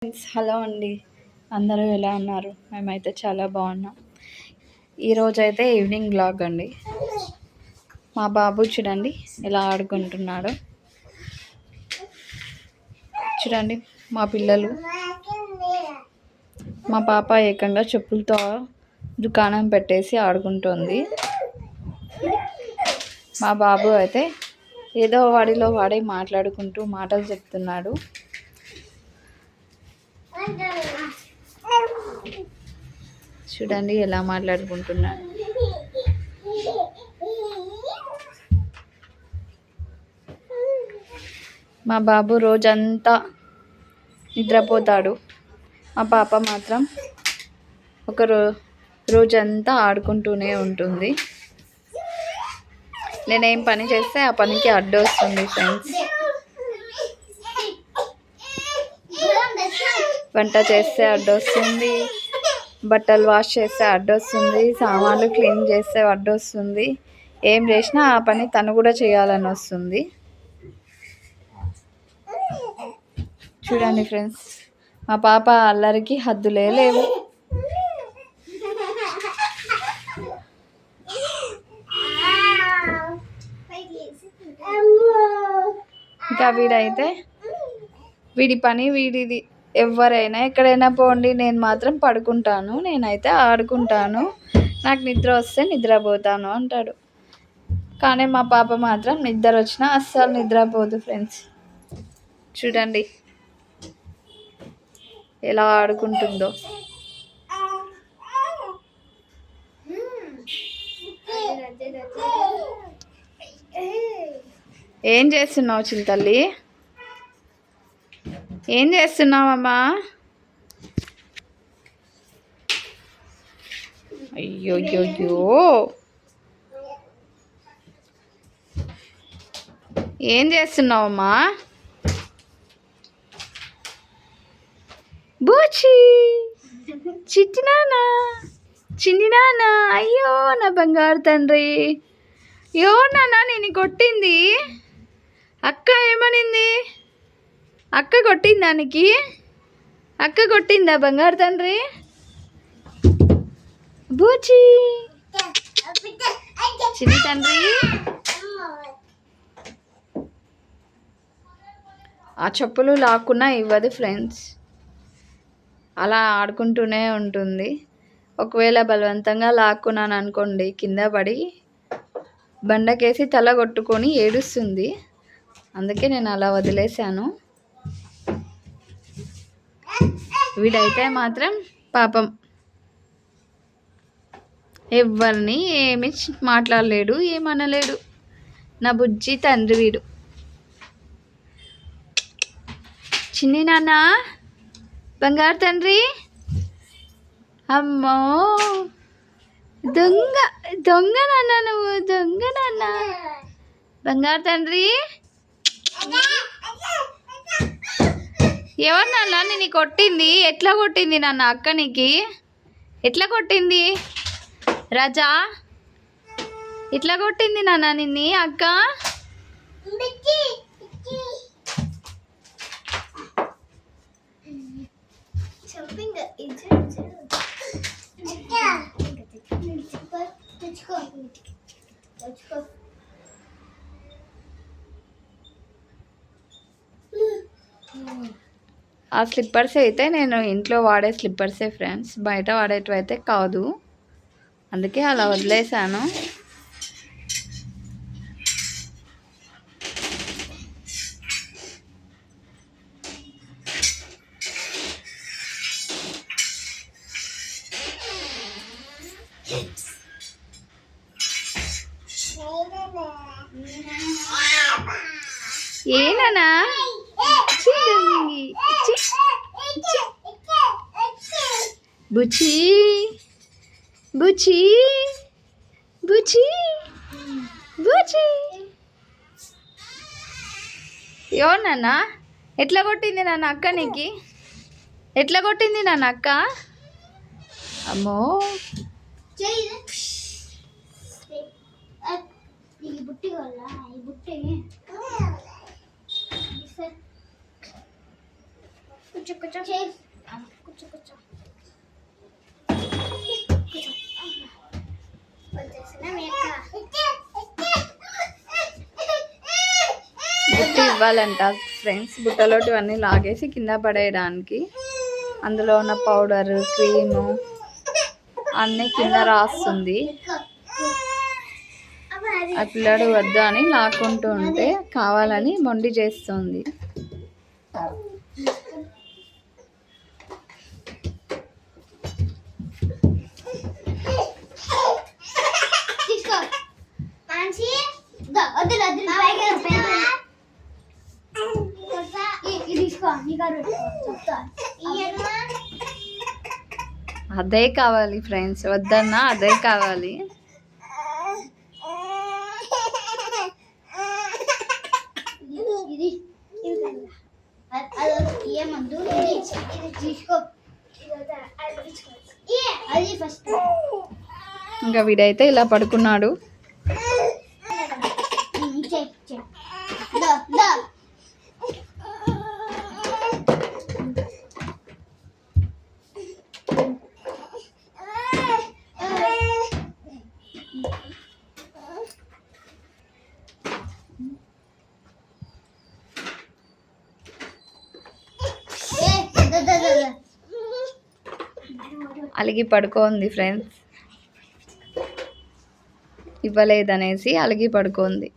Friends, hello అండి. అందరూ ఎలా ఉన్నారు? మేమైతే చాలా బాగున్నాం. ఈరోజైతే ఈవినింగ్ బ్లాగ్ అండి. మా బాబు చూడండి ఎలా ఆడుకుంటున్నాడు. చూడండి మా పిల్లలు. మా పాప ఏకంగా చెప్పులతో దుకాణం పెట్టేసి ఆడుకుంటుంది. మా బాబు అయితే ఏదో వాడిలో వాడే మాట్లాడుకుంటూ మాటలు చెప్తున్నాడు. చూడండి ఎలా మాట్లాడుకుంటున్నాడు. మా బాబు రోజంతా నిద్రపోతాడు. మా పాప మాత్రం రోజంతా ఆడుకుంటూనే ఉంటుంది. నేనేం పని చేస్తే ఆ పనికి అడ్డొస్తుంది ఫ్రెండ్స్. వంట చేస్తే అడ్డొస్తుంది, బట్టలు వాష్ చేస్తే అడ్డొస్తుంది, సామాన్లు క్లీన్ చేస్తే అడ్డొస్తుంది. ఏం చేసినా ఆ పని తను కూడా చేయాలని వస్తుంది. చూడండి ఫ్రెండ్స్, మా పాప అల్లరికి హద్దులే లేవు. ఇంకా వీడైతే వీడి పని వీడిది. ఎవరైనా ఎక్కడైనా పోండి, నేను మాత్రం పడుకుంటాను, నేనైతే ఆడుకుంటాను, నాకు నిద్ర వస్తే నిద్రపోతాను అంటాడు. కానీ మా పాప మాత్రం నిద్ర వచ్చినా అస్సలు నిద్రపోదు ఫ్రెండ్స్. చూడండి ఎలా ఆడుకుంటుందో. ఏం చేస్తున్నావు చింతల్లి? ఏం చేస్తున్నావమ్మా? అయ్యోయ్యో, ఏం చేస్తున్నావమ్మా? బూచి, చిట్టి నాన్న, చిన్ని నాన్న, అయ్యో నా బంగారు తండ్రి. అయ్యో నాన్న, నేను కొట్టింది అక్క. ఏమనింది? అక్క కొట్టింది దానికి? అక్క కొట్టిందా బంగారు తండ్రి? బూచి, చిన్ని తండ్రి. ఆ చెప్పులు లాక్కున్నా ఇవ్వదు ఫ్రెండ్స్. అలా ఆడుకుంటూనే ఉంటుంది. ఒకవేళ బలవంతంగా లాక్కున్నాను అనుకోండి, కింద పడి బండకేసి తల కొట్టుకొని ఏడుస్తుంది. అందుకే నేను అలా వదిలేశాను. వీడైతే మాత్రం పాపం ఎవరిని ఏమి మాట్లాడలేడు, ఏమనలేడు. నా బుజ్జి తండ్రి వీడు. చిన్ని నాన్న, బంగారు తండ్రి. అమ్మో దొంగ, దొంగ నాన్న, నువ్వు దొంగ నాన్న. బంగారు తండ్రి. ఎవరు నాన్న నేను కొట్టింది? ఎట్లా కొట్టింది నాన్న అక్క? నీకు ఎట్లా కొట్టింది? రాజా ఎట్లా కొట్టింది నాన్న నిన్ని అక్క? ఆ స్లిప్పర్స్ అయితే నేను ఇంట్లో వాడే స్లిప్పర్సే ఫ్రెండ్స్, బయట వాడేటివి అయితే కాదు. అందుకే అలా వదిలేశాను. ఏనా బుచి, బుచి, బుచి, బుచి. ఎవరు నాన్న? ఎట్లా కొట్టింది నాన్న అక్క నీకు? ఎట్లా కొట్టింది నాన్న అక్క? అమ్మో కూర్చో కూర్చో కూర్చో కూర్చో బుట్టి ఇవ్వాలంట ఫ్రెండ్స్. బుట్టలోటి అన్నీ లాగేసి కింద పడేయడానికి. అందులో ఉన్న పౌడర్, క్రీము అన్నీ కింద రాస్తుంది. ఆ పిల్లడు వద్దు అని లాక్కుంటూ ఉంటే కావాలని మొండి చేస్తుంది. అదే కావాలి ఫ్రెండ్స్, వద్దన్నా అదే కావాలి. ఇంకా వీడైతే ఇలా పడుకున్నాడు. అలిగి పడుకోంది ఫ్రెండ్స్. ఇవ్వలేదనేసి అలిగి పడుకోంది.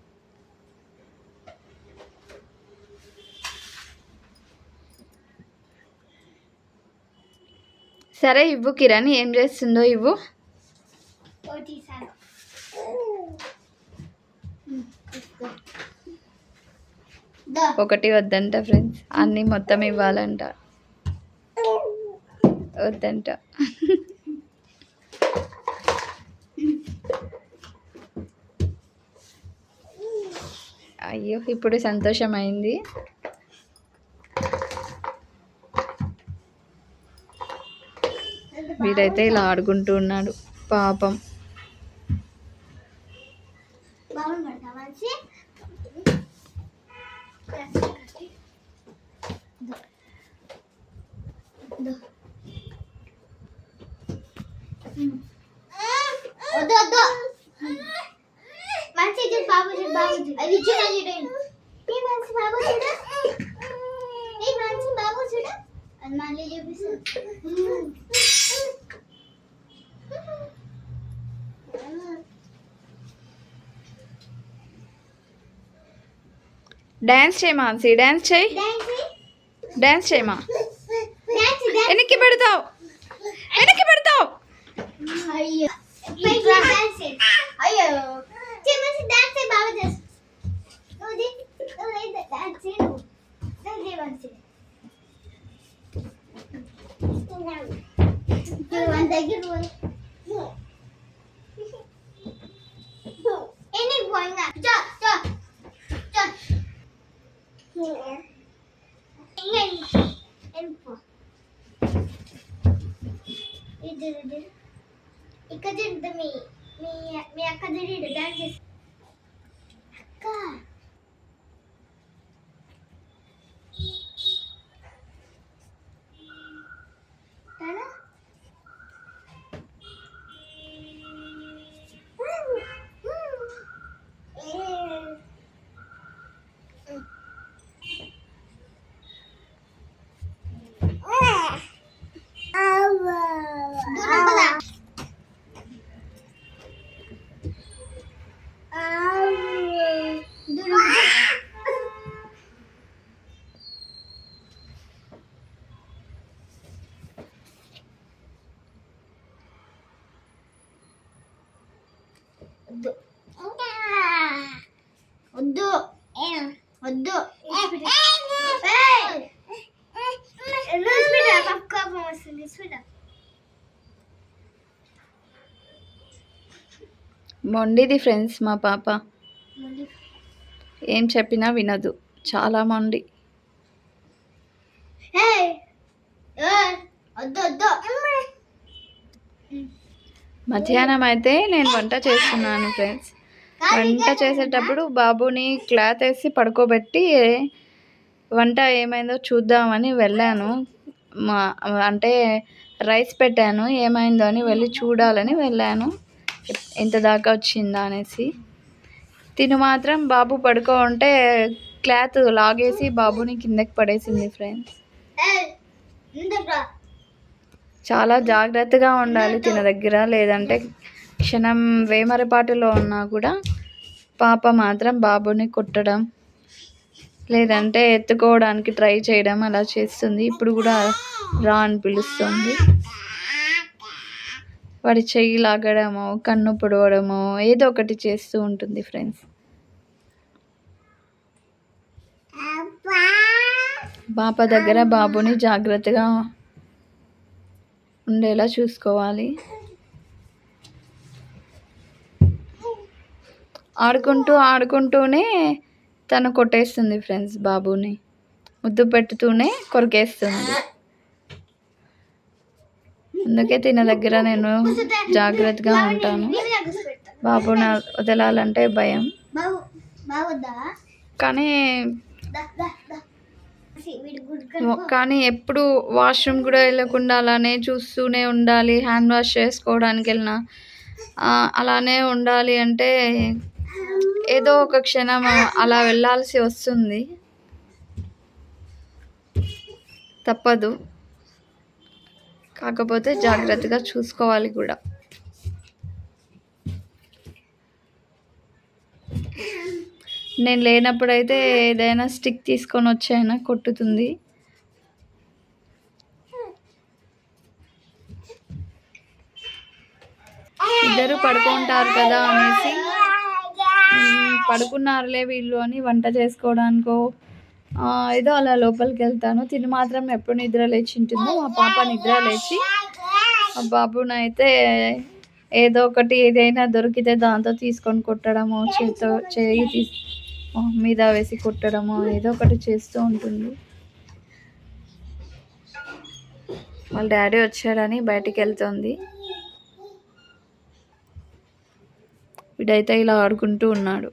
సరే ఇవ్వు కిరణ్, ఏం చేస్తుందో ఇవ్వు. ఒకటి వద్దంట ఫ్రెండ్స్, అన్నీ మొత్తం ఇవ్వాలంట. వద్దంట. అయ్యో ఇప్పుడు సంతోషమైంది. వీడైతే ఇలా ఆడుకుంటూ ఉన్నాడు పాపం. డాన్స్ చేయి మాన్సి, డాన్స్ చేయి, డాన్స్ చేయమా. వెనక్కి పెడతావు, వెనక్కి పెడతావు. ఇక్కడ మీ అక్క డాన్స్ చేసి అక్క వద్దు వద్దు మొండిది ఫ్రెండ్స్ మా పాప. ఏం చెప్పినా వినదు, చాలా మొండి. మధ్యాహ్నం అయితే నేను వంట చేస్తున్నాను ఫ్రెండ్స్. వంట చేసేటప్పుడు బాబుని క్లాత్ వేసి పడుకోబెట్టి వంట ఏమైందో చూద్దామని వెళ్ళాను. మా అంటే రైస్ పెట్టాను, ఏమైందో అని వెళ్ళి చూడాలని వెళ్ళాను, ఎంత దాకా వచ్చిందా అనేసి. తిను మాత్రం బాబు పడుకో ఉంటే క్లాత్ లాగేసి బాబుని కిందకి పడేసింది ఫ్రెండ్స్. చాలా జాగ్రత్తగా ఉండాలి తిన దగ్గర, లేదంటే క్షణం వేమరపాటులో ఉన్నా కూడా పాప మాత్రం బాబుని కొట్టడం లేదంటే ఎత్తుకోవడానికి ట్రై చేయడం అలా చేస్తుంది. ఇప్పుడు కూడా రా అని పిలుస్తుంది. వాడి చెయ్యి లాగడమో కన్ను పొడవడమో ఏదో ఒకటి చేస్తూ ఉంటుంది ఫ్రెండ్స్. పాప దగ్గర బాబుని జాగ్రత్తగా ఉండేలా చూసుకోవాలి. ఆడుకుంటూనే తను కొట్టేస్తుంది ఫ్రెండ్స్, బాబుని ముద్దు పెట్టుతూనే కొరికేస్తుంది. అందుకే తిన దగ్గర నేను జాగ్రత్తగా ఉంటాను. బాబుని వదలాలంటే భయం. కానీ ఎప్పుడు వాష్రూమ్ కూడా వెళ్ళకుండా అలానే చూస్తూనే ఉండాలి. హ్యాండ్ వాష్ చేసుకోవడానికి వెళ్ళినా అలానే ఉండాలి అంటే ఏదో ఒక క్షణం అలా వెళ్ళాల్సి వస్తుంది, తప్పదు. కాకపోతే జాగ్రత్తగా చూసుకోవాలి కూడా. నేను లేనప్పుడైతే ఏదైనా స్టిక్ తీసుకొని వచ్చైనా కొట్టుతుంది. ఇద్దరు పడుకుంటారు కదా అనేసి పడుకున్నారులే వీళ్ళు అని వంట చేసుకోవడానికో ఏదో అలా లోపలికి వెళ్తాను. తిని మాత్రం ఎప్పుడు నిద్ర లేచి ఉంటుందో మా పాప నిద్ర లేచి ఆ బాబుని అయితే ఏదో ఒకటి ఏదైనా దొరికితే దాంతో తీసుకొని కొట్టడమో చేయి మీద వేసి కొట్టడమో ఏదో ఒకటి చేస్తూ ఉంటుంది. వాళ్ళ డాడీ వచ్చాడని బయటికి వెళ్తుంది. వీడైతే ఇలా ఆడుకుంటూ ఉన్నాడు.